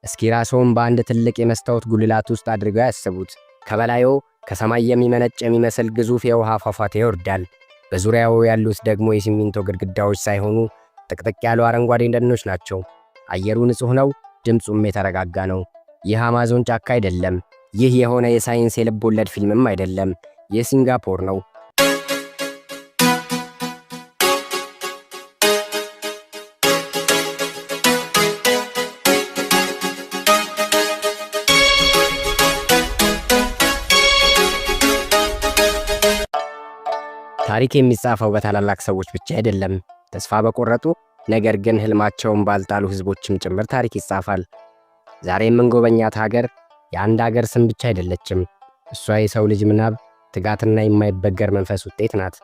እስኪ ራስዎን በአንድ ትልቅ የመስታወት ጉልላት ውስጥ አድርገው ያስቡት። ከበላዩ ከሰማይ የሚመነጭ የሚመስል ግዙፍ የውሃ ፏፏቴ ይወርዳል። በዙሪያው ያሉት ደግሞ የሲሚንቶ ግድግዳዎች ሳይሆኑ ጥቅጥቅ ያሉ አረንጓዴ ደኖች ናቸው። አየሩ ንጹህ ነው፣ ድምፁም የተረጋጋ ነው። ይህ አማዞን ጫካ አይደለም። ይህ የሆነ የሳይንስ የልብ ወለድ ፊልምም አይደለም። ይህ ሲንጋፖር ነው። ታሪክ የሚጻፈው በታላላቅ ሰዎች ብቻ አይደለም። ተስፋ በቆረጡ ነገር ግን ህልማቸውን ባልጣሉ ህዝቦችም ጭምር ታሪክ ይጻፋል። ዛሬ የምንጎበኛት ሀገር የአንድ ሀገር ስም ብቻ አይደለችም። እሷ የሰው ልጅ ምናብ፣ ትጋትና የማይበገር መንፈስ ውጤት ናት።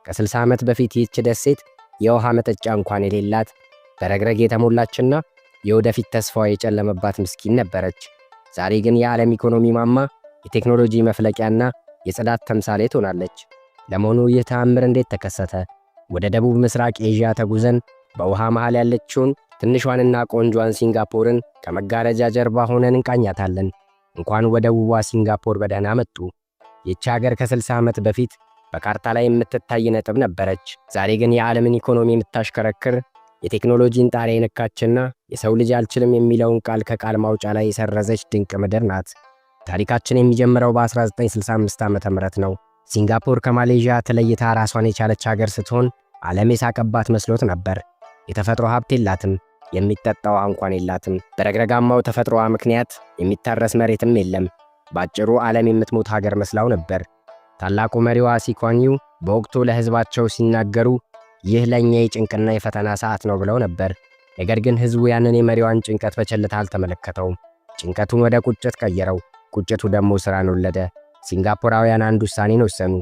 ከ60 ዓመት በፊት ይህች ደሴት የውሃ መጠጫ እንኳን የሌላት በረግረግ የተሞላችና የወደፊት ተስፋዋ የጨለመባት ምስኪን ነበረች። ዛሬ ግን የዓለም ኢኮኖሚ ማማ፣ የቴክኖሎጂ መፍለቂያና የጽዳት ተምሳሌት ሆናለች። ለመሆኑ ይህ ተአምር እንዴት ተከሰተ? ወደ ደቡብ ምስራቅ ኤዥያ ተጉዘን በውሃ መሃል ያለችውን ትንሿንና ቆንጆዋን ሲንጋፖርን ከመጋረጃ ጀርባ ሆነን እንቃኛታለን። እንኳን ወደ ውቧ ሲንጋፖር በደህና መጡ። ይህች ሀገር ከ60 ዓመት በፊት በካርታ ላይ የምትታይ ነጥብ ነበረች። ዛሬ ግን የዓለምን ኢኮኖሚ የምታሽከረክር፣ የቴክኖሎጂን ጣሪያ የነካችና የሰው ልጅ አልችልም የሚለውን ቃል ከቃል ማውጫ ላይ የሰረዘች ድንቅ ምድር ናት። ታሪካችን የሚጀምረው በ1965 ዓ.ም ነው። ሲንጋፖር ከማሌዥያ ተለይታ ራሷን የቻለች ሀገር ስትሆን ዓለም የሳቀባት መስሎት ነበር። የተፈጥሮ ሀብት የላትም፣ የሚጠጣው እንኳን የላትም። በረግረጋማው ተፈጥሮዋ ምክንያት የሚታረስ መሬትም የለም። ባጭሩ ዓለም የምትሞት ሀገር መስላው ነበር። ታላቁ መሪዋ ሲኳንዩ በወቅቱ ለሕዝባቸው ሲናገሩ ይህ ለእኛ የጭንቅና የፈተና ሰዓት ነው ብለው ነበር። ነገር ግን ሕዝቡ ያንን የመሪዋን ጭንቀት በቸልታ አልተመለከተውም። ጭንቀቱን ወደ ቁጭት ቀየረው። ቁጭቱ ደግሞ ሥራን ወለደ። ሲንጋፖራውያን አንድ ውሳኔን ወሰኑ።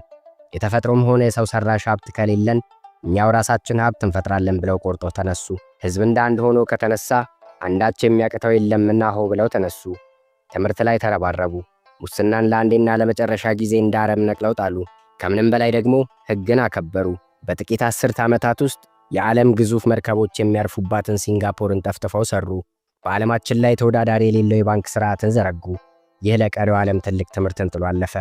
የተፈጥሮም ሆነ የሰው ሰራሽ ሀብት ከሌለን እኛው ራሳችን ሀብት እንፈጥራለን ብለው ቆርጦ ተነሱ። ሕዝብ እንደ አንድ ሆኖ ከተነሳ አንዳች የሚያቅተው የለምና ሆ ብለው ተነሱ። ትምህርት ላይ ተረባረቡ። ሙስናን ለአንዴና ለመጨረሻ ጊዜ እንደ አረም ነቅለው ጣሉ። ከምንም በላይ ደግሞ ሕግን አከበሩ። በጥቂት 10 ዓመታት ውስጥ የዓለም ግዙፍ መርከቦች የሚያርፉባትን ሲንጋፖርን ጠፍጥፈው ሰሩ። በዓለማችን ላይ ተወዳዳሪ የሌለው የባንክ ሥርዓትን ዘረጉ። ይህ ለቀሪው ዓለም ትልቅ ትምህርትን ጥሎ አለፈ።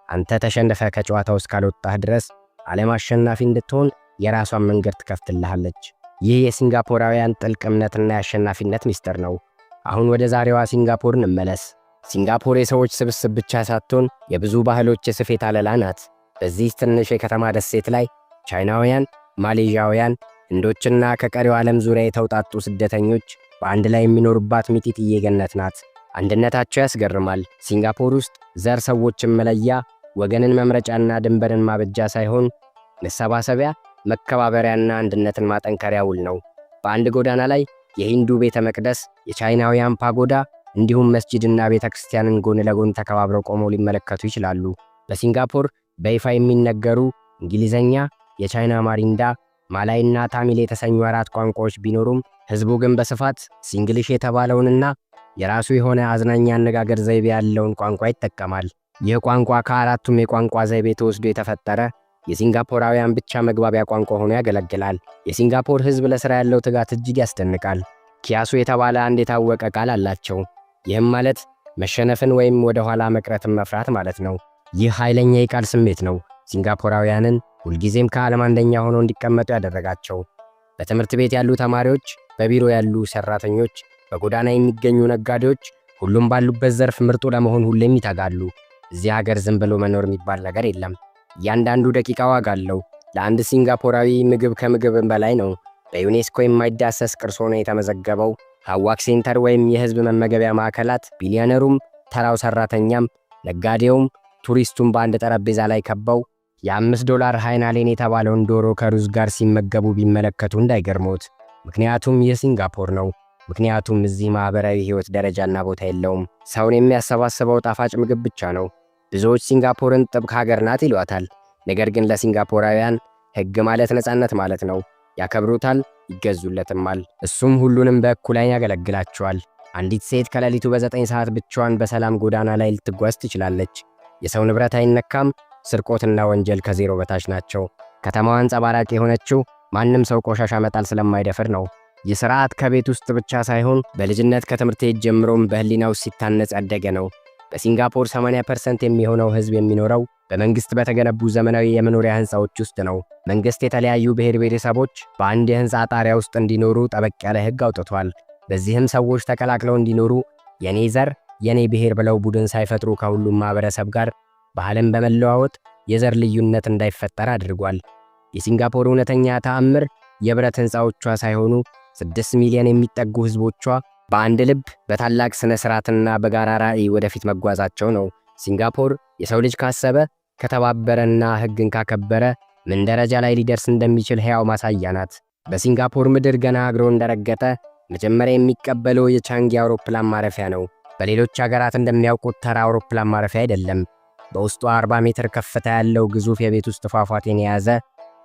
አንተ ተሸንፈ ከጨዋታው እስካልወጣህ ድረስ ዓለም አሸናፊ እንድትሆን የራሷን መንገድ ትከፍትልሃለች። ይህ የሲንጋፖራውያን ጥልቅ እምነትና የአሸናፊነት ሚስጥር ነው። አሁን ወደ ዛሬዋ ሲንጋፖር እንመለስ። ሲንጋፖር የሰዎች ስብስብ ብቻ ሳትሆን የብዙ ባህሎች የስፌት አለላ ናት። በዚህ ትንሽ የከተማ ደሴት ላይ ቻይናውያን፣ ማሌዥያውያን፣ ህንዶችና ከቀሪው ዓለም ዙሪያ የተውጣጡ ስደተኞች በአንድ ላይ የሚኖሩባት ሚጢጥዬ ገነት ናት። አንድነታቸው ያስገርማል። ሲንጋፖር ውስጥ ዘር ሰዎችን መለያ፣ ወገንን መምረጫና ድንበርን ማበጃ ሳይሆን መሰባሰቢያ፣ መከባበሪያና አንድነትን ማጠንከሪያ ውል ነው። በአንድ ጎዳና ላይ የሂንዱ ቤተ መቅደስ፣ የቻይናውያን ፓጎዳ እንዲሁም መስጂድና ቤተ ክርስቲያንን ጎን ለጎን ተከባብረው ቆመው ሊመለከቱ ይችላሉ። በሲንጋፖር በይፋ የሚነገሩ እንግሊዘኛ፣ የቻይና ማሪንዳ፣ ማላይና ታሚል የተሰኙ 4 ቋንቋዎች ቢኖሩም ህዝቡ ግን በስፋት ሲንግሊሽ የተባለውንና የራሱ የሆነ አዝናኝ አነጋገር ዘይቤ ያለውን ቋንቋ ይጠቀማል። ይህ ቋንቋ ከአራቱም የቋንቋ ዘይቤ ተወስዶ የተፈጠረ የሲንጋፖራውያን ብቻ መግባቢያ ቋንቋ ሆኖ ያገለግላል። የሲንጋፖር ህዝብ ለሥራ ያለው ትጋት እጅግ ያስደንቃል። ኪያሱ የተባለ አንድ የታወቀ ቃል አላቸው። ይህም ማለት መሸነፍን ወይም ወደ ኋላ መቅረትን መፍራት ማለት ነው። ይህ ኃይለኛ የቃል ስሜት ነው ሲንጋፖራውያንን ሁልጊዜም ከዓለም አንደኛ ሆነው እንዲቀመጡ ያደረጋቸው። በትምህርት ቤት ያሉ ተማሪዎች፣ በቢሮ ያሉ ሰራተኞች፣ በጎዳና የሚገኙ ነጋዴዎች ሁሉም ባሉበት ዘርፍ ምርጡ ለመሆን ሁሌም ይተጋሉ። እዚህ ሀገር ዝም ብሎ መኖር የሚባል ነገር የለም። እያንዳንዱ ደቂቃ ዋጋ አለው። ለአንድ ሲንጋፖራዊ ምግብ ከምግብም በላይ ነው። በዩኔስኮ የማይዳሰስ ቅርስ ሆኖ የተመዘገበው ሃዋክ ሴንተር ወይም የህዝብ መመገቢያ ማዕከላት ቢሊዮነሩም፣ ተራው ሰራተኛም፣ ነጋዴውም ቱሪስቱም በአንድ ጠረጴዛ ላይ ከበው $5 ሃይናሌን የተባለውን ዶሮ ከሩዝ ጋር ሲመገቡ ቢመለከቱ እንዳይገርሞት። ምክንያቱም ይህ ሲንጋፖር ነው። ምክንያቱም እዚህ ማህበራዊ ህይወት ደረጃና ቦታ የለውም። ሰውን የሚያሰባስበው ጣፋጭ ምግብ ብቻ ነው። ብዙዎች ሲንጋፖርን ጥብቅ ሀገር ናት ይሏታል። ነገር ግን ለሲንጋፖራውያን ህግ ማለት ነፃነት ማለት ነው። ያከብሩታል፣ ይገዙለትማል። እሱም ሁሉንም በእኩል ዓይን ያገለግላቸዋል። አንዲት ሴት ከሌሊቱ በ9 ሰዓት ብቻዋን በሰላም ጎዳና ላይ ልትጓዝ ትችላለች። የሰው ንብረት አይነካም። ስርቆትና ወንጀል ከዜሮ በታች ናቸው። ከተማዋ አንጸባራቂ የሆነችው ማንም ሰው ቆሻሻ መጣል ስለማይደፍር ነው። ይህ ሥርዓት ከቤት ውስጥ ብቻ ሳይሆን በልጅነት ከትምህርት ቤት ጀምሮም በህሊናው ሲታነጽ ያደገ ነው። በሲንጋፖር 80% የሚሆነው ህዝብ የሚኖረው በመንግስት በተገነቡ ዘመናዊ የመኖሪያ ህንፃዎች ውስጥ ነው። መንግስት የተለያዩ ብሔር ብሔረሰቦች በአንድ የህንፃ ጣሪያ ውስጥ እንዲኖሩ ጠበቅ ያለ ህግ አውጥቷል። በዚህም ሰዎች ተቀላቅለው እንዲኖሩ የኔ ዘር የኔ ብሔር ብለው ቡድን ሳይፈጥሩ ከሁሉም ማህበረሰብ ጋር ባህልን በመለዋወጥ የዘር ልዩነት እንዳይፈጠር አድርጓል። የሲንጋፖር እውነተኛ ተአምር የብረት ህንፃዎቿ ሳይሆኑ 6 ሚሊዮን የሚጠጉ ህዝቦቿ በአንድ ልብ በታላቅ ስነ ስርዓትና በጋራ ራዕይ ወደፊት መጓዛቸው ነው። ሲንጋፖር የሰው ልጅ ካሰበ ከተባበረና ህግን ካከበረ ምን ደረጃ ላይ ሊደርስ እንደሚችል ሕያው ማሳያ ናት። በሲንጋፖር ምድር ገና እግሮ እንደረገጠ መጀመሪያ የሚቀበለው የቻንጊ አውሮፕላን ማረፊያ ነው። በሌሎች ሀገራት እንደሚያውቁት ተራ አውሮፕላን ማረፊያ አይደለም። በውስጡ 40 ሜትር ከፍታ ያለው ግዙፍ የቤት ውስጥ ፏፏቴን የያዘ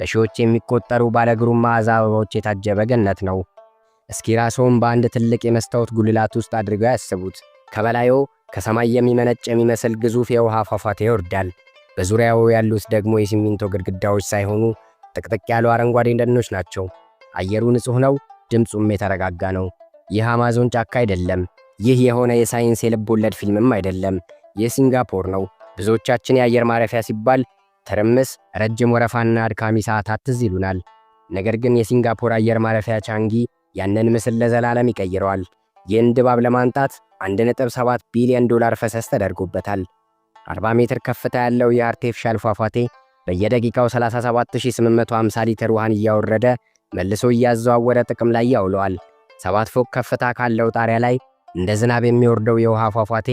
በሺዎች የሚቆጠሩ ባለግሩም መዓዛ አበባዎች የታጀበ ገነት ነው። እስኪ ራስዎን በአንድ ትልቅ የመስታወት ጉልላት ውስጥ አድርገው ያስቡት። ከበላዩ ከሰማይ የሚመነጭ የሚመስል ግዙፍ የውሃ ፏፏቴ ይወርዳል። በዙሪያው ያሉት ደግሞ የሲሚንቶ ግድግዳዎች ሳይሆኑ ጥቅጥቅ ያሉ አረንጓዴ ደኖች ናቸው። አየሩ ንጹህ ነው፣ ድምፁም የተረጋጋ ነው። ይህ አማዞን ጫካ አይደለም። ይህ የሆነ የሳይንስ የልብ ወለድ ፊልምም አይደለም። ይህ ሲንጋፖር ነው። ብዙዎቻችን የአየር ማረፊያ ሲባል ትርምስ፣ ረጅም ወረፋና አድካሚ ሰዓታት ትዝ ይሉናል። ነገር ግን የሲንጋፖር አየር ማረፊያ ቻንጊ ያንን ምስል ለዘላለም ይቀይረዋል። ይህን ድባብ ለማንጣት $1.7 ቢሊዮን ፈሰስ ተደርጎበታል። 40 ሜትር ከፍታ ያለው የአርቴፊሻል ፏፏቴ በየደቂቃው 37850 ሊትር ውሃን እያወረደ መልሶ እያዘዋወረ ጥቅም ላይ ያውለዋል። 7 ፎቅ ከፍታ ካለው ጣሪያ ላይ እንደ ዝናብ የሚወርደው የውሃ ፏፏቴ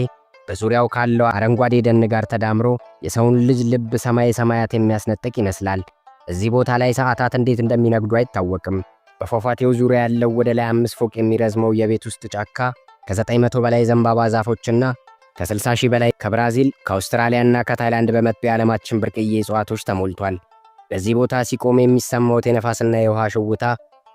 በዙሪያው ካለው አረንጓዴ ደን ጋር ተዳምሮ የሰውን ልጅ ልብ ሰማይ ሰማያት የሚያስነጥቅ ይመስላል። እዚህ ቦታ ላይ ሰዓታት እንዴት እንደሚነግዱ አይታወቅም። በፏፏቴው ዙሪያ ያለው ወደ ላይ 5 ፎቅ የሚረዝመው የቤት ውስጥ ጫካ ከ900 በላይ ዘንባባ ዛፎችና ከ60 ሺህ በላይ ከብራዚል ከአውስትራሊያና ከታይላንድ በመጡ የዓለማችን ብርቅዬ እጽዋቶች ተሞልቷል። በዚህ ቦታ ሲቆም የሚሰማው የነፋስና የውሃ ሽውታ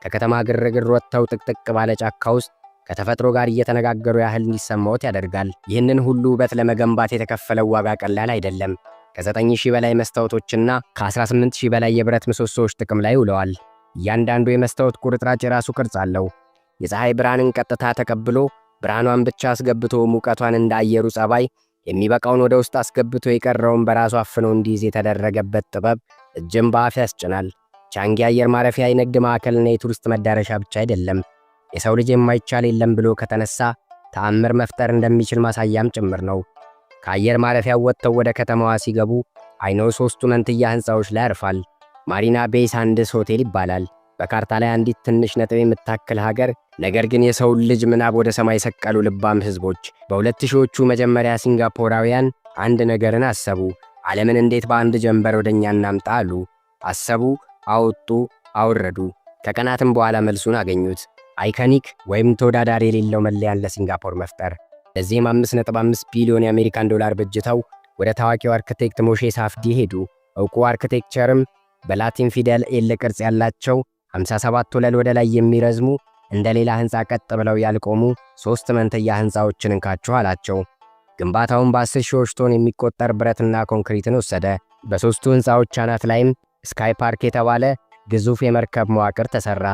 ከከተማ ግርግር ወጥተው ጥቅጥቅ ባለ ጫካ ውስጥ ከተፈጥሮ ጋር እየተነጋገሩ ያህል እንዲሰማዎት ያደርጋል። ይህንን ሁሉ ውበት ለመገንባት የተከፈለው ዋጋ ቀላል አይደለም። ከ9000 በላይ መስታወቶችና ከ18000 በላይ የብረት ምሰሶዎች ጥቅም ላይ ውለዋል። እያንዳንዱ የመስታወት ቁርጥራጭ የራሱ ቅርጽ አለው። የፀሐይ ብርሃንን ቀጥታ ተቀብሎ ብርሃኗን ብቻ አስገብቶ ሙቀቷን እንደ አየሩ ጸባይ የሚበቃውን ወደ ውስጥ አስገብቶ የቀረውን በራሱ አፍኖ እንዲይዝ የተደረገበት ጥበብ እጅን በአፍ ያስጭናል። ቻንጊ አየር ማረፊያ የንግድ ማዕከልና የቱሪስት መዳረሻ ብቻ አይደለም። የሰው ልጅ የማይቻል የለም ብሎ ከተነሳ ተአምር መፍጠር እንደሚችል ማሳያም ጭምር ነው። ከአየር ማረፊያው ወጥተው ወደ ከተማዋ ሲገቡ አይነው 3 መንትያ ህንፃዎች ላይ ያርፋል። ማሪና ቤይ ሳንድስ ሆቴል ይባላል። በካርታ ላይ አንዲት ትንሽ ነጥብ የምታክል ሀገር፣ ነገር ግን የሰው ልጅ ምናብ ወደ ሰማይ ሰቀሉ ልባም ህዝቦች። በ2000ዎቹ መጀመሪያ ሲንጋፖራውያን አንድ ነገርን አሰቡ። ዓለምን እንዴት በአንድ ጀንበር ወደኛ እናምጣ አሉ። አሰቡ፣ አወጡ፣ አወረዱ። ከቀናትም በኋላ መልሱን አገኙት። አይኮኒክ ወይም ተወዳዳሪ የሌለው መለያን ለሲንጋፖር መፍጠር። ለዚህም $5.5 ቢሊዮን የአሜሪካን ዶላር በጅተው ወደ ታዋቂው አርክቴክት ሞሼ ሳፍዲ ሄዱ። ዕውቁ አርክቴክቸርም በላቲን ፊደል ኤል ቅርጽ ያላቸው 57 ወለል ወደ ላይ የሚረዝሙ እንደ ሌላ ህንፃ ቀጥ ብለው ያልቆሙ 3 መንትያ ህንፃዎችን እንካችሁ አላቸው። ግንባታውን በ10 ሺዎች ቶን የሚቆጠር ብረትና ኮንክሪትን ወሰደ። በሦስቱ ህንፃዎች አናት ላይም ስካይ ፓርክ የተባለ ግዙፍ የመርከብ መዋቅር ተሰራ።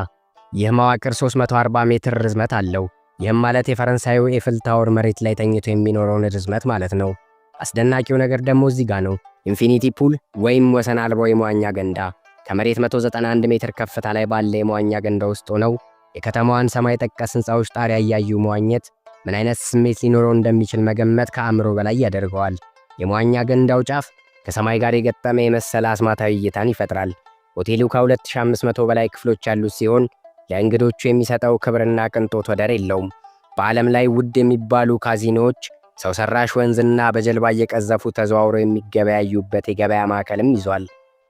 ይህ መዋቅር 340 ሜትር ርዝመት አለው። ይህም ማለት የፈረንሳዩ ኤፍል ታወር መሬት ላይ ተኝቶ የሚኖረውን ርዝመት ማለት ነው። አስደናቂው ነገር ደግሞ እዚህ ጋር ነው። ኢንፊኒቲ ፑል ወይም ወሰን አልባው የመዋኛ ገንዳ። ከመሬት 191 ሜትር ከፍታ ላይ ባለ የመዋኛ ገንዳ ውስጥ ሆነው የከተማዋን ሰማይ ጠቀስ ህንፃዎች ጣሪያ እያዩ መዋኘት ምን አይነት ስሜት ሊኖረው እንደሚችል መገመት ከአእምሮ በላይ ያደርገዋል። የመዋኛ ገንዳው ጫፍ ከሰማይ ጋር የገጠመ የመሰለ አስማታዊ እይታን ይፈጥራል። ሆቴሉ ከ2500 በላይ ክፍሎች ያሉት ሲሆን ለእንግዶቹ የሚሰጠው ክብርና ቅንጦት ወደር የለውም። በዓለም ላይ ውድ የሚባሉ ካዚኖዎች ሰው ሰራሽ ወንዝና በጀልባ እየቀዘፉ ተዘዋውረው የሚገበያዩበት የገበያ ማዕከልም ይዟል።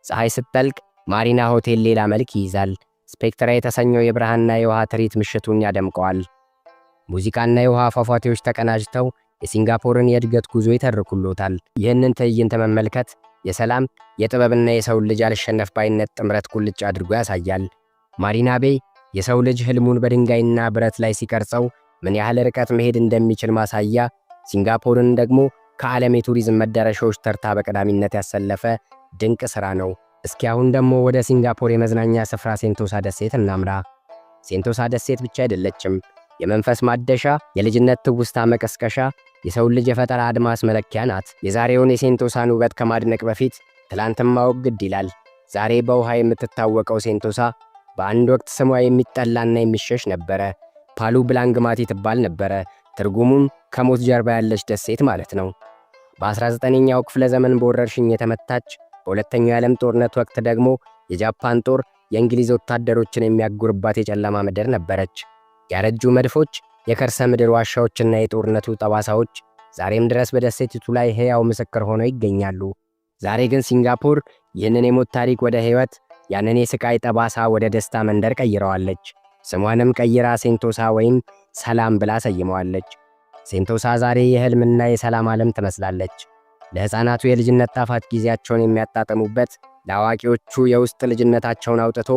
ፀሐይ ስትጠልቅ ማሪና ሆቴል ሌላ መልክ ይይዛል። ስፔክትራ የተሰኘው የብርሃንና የውሃ ትርኢት ምሽቱን ያደምቀዋል። ሙዚቃና የውሃ ፏፏቴዎች ተቀናጅተው የሲንጋፖርን የእድገት ጉዞ ይተርኩሎታል። ይህንን ትዕይንት መመልከት የሰላም የጥበብና የሰው ልጅ አልሸነፍ ባይነት ጥምረት ቁልጭ አድርጎ ያሳያል። ማሪና ቤይ የሰው ልጅ ህልሙን በድንጋይና ብረት ላይ ሲቀርጸው ምን ያህል ርቀት መሄድ እንደሚችል ማሳያ፣ ሲንጋፖርን ደግሞ ከዓለም የቱሪዝም መዳረሻዎች ተርታ በቀዳሚነት ያሰለፈ ድንቅ ሥራ ነው። እስኪ አሁን ደግሞ ወደ ሲንጋፖር የመዝናኛ ስፍራ ሴንቶሳ ደሴት እናምራ። ሴንቶሳ ደሴት ብቻ አይደለችም። የመንፈስ ማደሻ፣ የልጅነት ትውስታ መቀስቀሻ፣ የሰውን ልጅ የፈጠራ አድማስ መለኪያ ናት። የዛሬውን የሴንቶሳን ውበት ከማድነቅ በፊት ትላንትን ማወቅ ግድ ይላል። ዛሬ በውሃ የምትታወቀው ሴንቶሳ በአንድ ወቅት ስሟ የሚጠላና የሚሸሽ ነበረ። ፓሉ ብላንግማቲ ትባል ነበረ። ትርጉሙም ከሞት ጀርባ ያለች ደሴት ማለት ነው። በ19ኛው ክፍለ ዘመን በወረርሽኝ የተመታች፣ በሁለተኛው የዓለም ጦርነት ወቅት ደግሞ የጃፓን ጦር የእንግሊዝ ወታደሮችን የሚያጉርባት የጨለማ ምድር ነበረች። ያረጁ መድፎች፣ የከርሰ ምድር ዋሻዎችና የጦርነቱ ጠባሳዎች ዛሬም ድረስ በደሴቲቱ ላይ ሕያው ምስክር ሆነው ይገኛሉ። ዛሬ ግን ሲንጋፖር ይህንን የሞት ታሪክ ወደ ሕይወት፣ ያንን የስቃይ ጠባሳ ወደ ደስታ መንደር ቀይረዋለች። ስሟንም ቀይራ ሴንቶሳ ወይም ሰላም ብላ ሰይመዋለች። ሴንቶሳ ዛሬ የሕልምና የሰላም ዓለም ትመስላለች። ለሕፃናቱ የልጅነት ጣፋጭ ጊዜያቸውን የሚያጣጥሙበት፣ ለአዋቂዎቹ የውስጥ ልጅነታቸውን አውጥቶ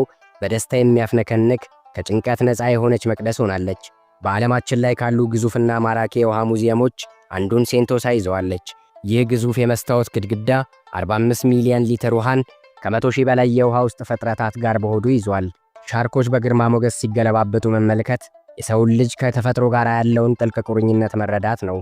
በደስታ የሚያፍነከንክ፣ ከጭንቀት ነፃ የሆነች መቅደስ ሆናለች። በዓለማችን ላይ ካሉ ግዙፍና ማራኪ የውሃ ሙዚየሞች አንዱን ሴንቶሳ ይዘዋለች። ይህ ግዙፍ የመስታወት ግድግዳ 45 ሚሊዮን ሊትር ውሃን ከ100 ሺህ በላይ የውሃ ውስጥ ፍጥረታት ጋር በሆዱ ይዟል። ሻርኮች በግርማ ሞገስ ሲገለባበጡ መመልከት የሰውን ልጅ ከተፈጥሮ ጋር ያለውን ጥልቅ ቁርኝነት መረዳት ነው።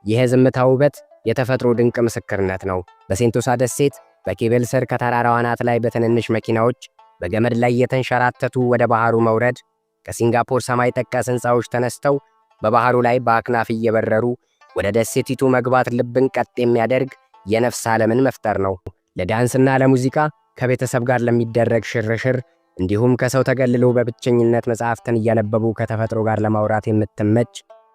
ይህ የዝምታ ውበት የተፈጥሮ ድንቅ ምስክርነት ነው። በሴንቶሳ ደሴት በኬብል ስር ከተራራው አናት ላይ በትንንሽ መኪናዎች በገመድ ላይ የተንሸራተቱ ወደ ባህሩ መውረድ፣ ከሲንጋፖር ሰማይ ጠቀስ ሕንፃዎች ተነስተው በባህሩ ላይ በአክናፍ እየበረሩ ወደ ደሴቲቱ መግባት ልብን ቀጥ የሚያደርግ የነፍስ ዓለምን መፍጠር ነው። ለዳንስና ለሙዚቃ፣ ከቤተሰብ ጋር ለሚደረግ ሽርሽር፣ እንዲሁም ከሰው ተገልሎ በብቸኝነት መጽሐፍትን እያነበቡ ከተፈጥሮ ጋር ለማውራት የምትመች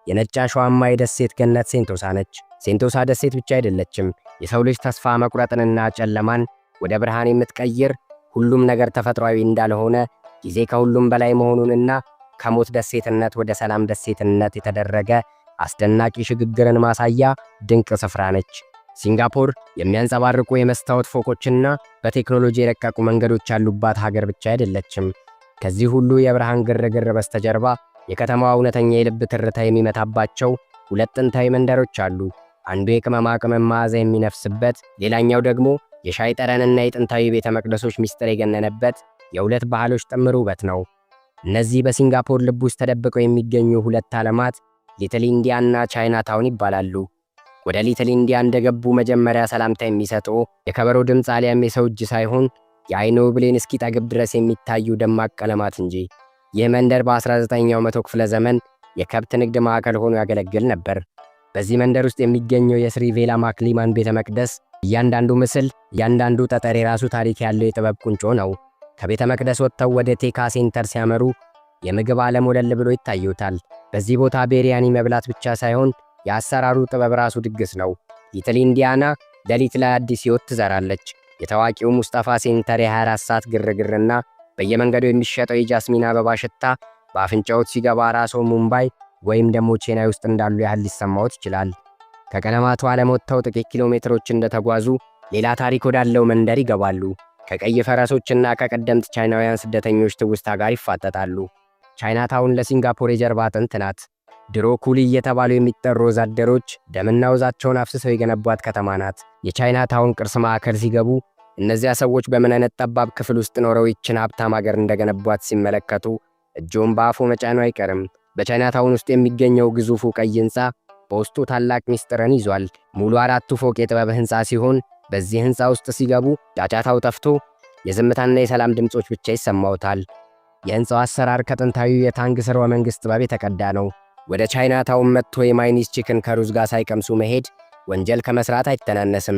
የነጭ አሸዋማ የደሴት ገነት ሴንቶሳ ነች። ሴንቶሳ ደሴት ብቻ አይደለችም። የሰው ልጅ ተስፋ መቁረጥንና ጨለማን ወደ ብርሃን የምትቀይር፣ ሁሉም ነገር ተፈጥሯዊ እንዳልሆነ፣ ጊዜ ከሁሉም በላይ መሆኑንና ከሞት ደሴትነት ወደ ሰላም ደሴትነት የተደረገ አስደናቂ ሽግግርን ማሳያ ድንቅ ስፍራ ነች። ሲንጋፖር የሚያንጸባርቁ የመስታወት ፎቆችና በቴክኖሎጂ የረቀቁ መንገዶች ያሉባት ሀገር ብቻ አይደለችም። ከዚህ ሁሉ የብርሃን ግርግር በስተጀርባ የከተማዋ እውነተኛ የልብ ትርታ የሚመታባቸው ሁለት ጥንታዊ መንደሮች አሉ። አንዱ የቅመማ ቅመም መዓዛ የሚነፍስበት፣ ሌላኛው ደግሞ የሻይ ጠረንና የጥንታዊ ቤተ መቅደሶች ምስጢር የገነነበት የሁለት ባህሎች ጥምር ውበት ነው። እነዚህ በሲንጋፖር ልብ ውስጥ ተደብቀው የሚገኙ ሁለት ዓለማት ሊትል ኢንዲያና ቻይና ታውን ይባላሉ። ወደ ሊትል ኢንዲያ እንደገቡ መጀመሪያ ሰላምታ የሚሰጡ የከበሮ ድምፅ አሊያም የሰው እጅ ሳይሆን የአይኖ ብሌን እስኪጠግብ ድረስ የሚታዩ ደማቅ ቀለማት እንጂ። ይህ መንደር በ19ኛው መቶ ክፍለ ዘመን የከብት ንግድ ማዕከል ሆኖ ያገለግል ነበር። በዚህ መንደር ውስጥ የሚገኘው የስሪ ቬላ ማክሊማን ቤተ መቅደስ እያንዳንዱ ምስል፣ እያንዳንዱ ጠጠር የራሱ ታሪክ ያለው የጥበብ ቁንጮ ነው። ከቤተ መቅደስ ወጥተው ወደ ቴካ ሴንተር ሲያመሩ የምግብ ዓለም ወለል ብሎ ይታዩታል። በዚህ ቦታ ቤሪያኒ መብላት ብቻ ሳይሆን የአሰራሩ ጥበብ ራሱ ድግስ ነው። ሊትል ኢንዲያና ሌሊት ላይ አዲስ ሕይወት ትዘራለች። የታዋቂው ሙስጣፋ ሴንተር የ24 ሰዓት ግርግርና በየመንገዱ የሚሸጠው የጃስሚን አበባ ሽታ በአፍንጫዎት ሲገባ ራስዎ ሙምባይ ወይም ደግሞ ቼናይ ውስጥ እንዳሉ ያህል ሊሰማዎት ይችላል። ከቀለማቱ ዓለም ወጥተው ጥቂት ኪሎ ሜትሮች እንደተጓዙ ሌላ ታሪክ ወዳለው መንደር ይገባሉ። ከቀይ ፈረሶችና ከቀደምት ቻይናውያን ስደተኞች ትውስታ ጋር ይፋጠጣሉ። ቻይናታውን ለሲንጋፖር የጀርባ አጥንት ናት። ድሮ ኩሊ እየተባሉ የሚጠሩ ወዛደሮች ደምና ወዛቸውን አፍስሰው የገነቧት ከተማ ናት። የቻይናታውን ቅርስ ማዕከል ሲገቡ እነዚያ ሰዎች በምን አይነት ጠባብ ክፍል ውስጥ ኖረው ይችን ሀብታም ሀገር እንደገነቧት ሲመለከቱ እጆን በአፉ መጫኑ አይቀርም። በቻይናታውን ውስጥ የሚገኘው ግዙፉ ቀይ ሕንፃ በውስጡ ታላቅ ሚስጥርን ይዟል። ሙሉ 4 ፎቅ የጥበብ ሕንፃ ሲሆን በዚህ ሕንፃ ውስጥ ሲገቡ ጫጫታው ጠፍቶ የዝምታና የሰላም ድምጾች ብቻ ይሰማውታል። የሕንፃው አሰራር ከጥንታዊው የታንግ ሥርወ መንግሥት ጥበብ የተቀዳ ነው። ወደ ቻይናታውን መጥቶ የማይኒዝ ቺክን ከሩዝ ጋር ሳይቀምሱ መሄድ ወንጀል ከመስራት አይተናነስም።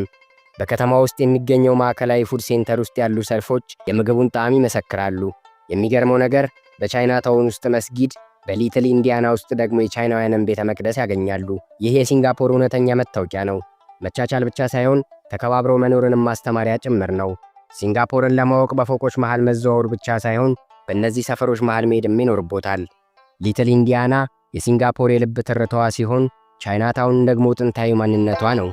በከተማ ውስጥ የሚገኘው ማዕከላዊ ፉድ ሴንተር ውስጥ ያሉ ሰልፎች የምግቡን ጣዕም ይመሰክራሉ። የሚገርመው ነገር በቻይናታውን ውስጥ መስጊድ፣ በሊትል ኢንዲያና ውስጥ ደግሞ የቻይናውያንን ቤተ መቅደስ ያገኛሉ። ይህ የሲንጋፖር እውነተኛ መታወቂያ ነው። መቻቻል ብቻ ሳይሆን ተከባብረው መኖርንም ማስተማሪያ ጭምር ነው። ሲንጋፖርን ለማወቅ በፎቆች መሃል መዘዋወር ብቻ ሳይሆን በእነዚህ ሰፈሮች መሃል መሄድም ይኖርቦታል። ሊትል ኢንዲያና የሲንጋፖር የልብ ትርታዋ ሲሆን ቻይናታውን ደግሞ ጥንታዊ ማንነቷ ነው።